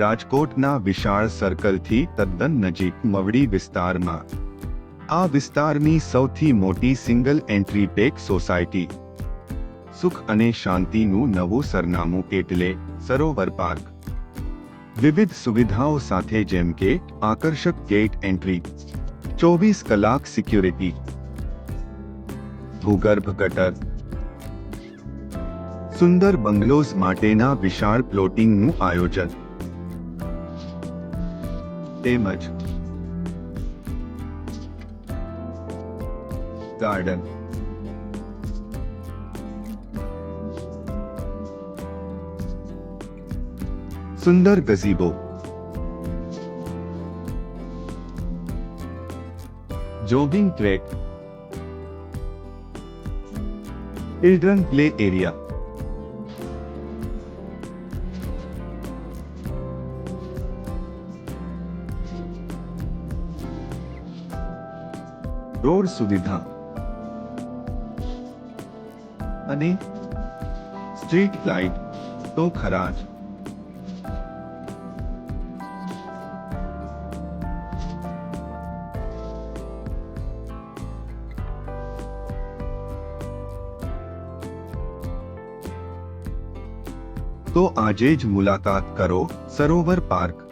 રાજકોટના વિશાળ સર્કલથી તદ્દન નજીક મવડી વિસ્તારમાં આ વિસ્તારની સૌથી મોટી સિંગલ એન્ટ્રી પેક સોસાયટી, સુખ અને શાંતિનું નવું સરનામું એટલે સરોવર પાર્ક. વિવિધ સુવિધાઓ સાથે જેમ કે આકર્ષક ગેટ એન્ટ્રી, 24 કલાક સિક્યુરિટી, ભૂગર્ભ ગટર, સુંદર બંગલોઝ માટેના વિશાળ પ્લોટિંગનું આયોજન તેમજ ગાર્ડન. સુંદર gazebo, jogging track, children play area, road સુવિધા અને સ્ટ્રીટ લાઇટ તો ખરા જ. તો આજે જ મુલાકાત કરો સરોવર પાર્ક.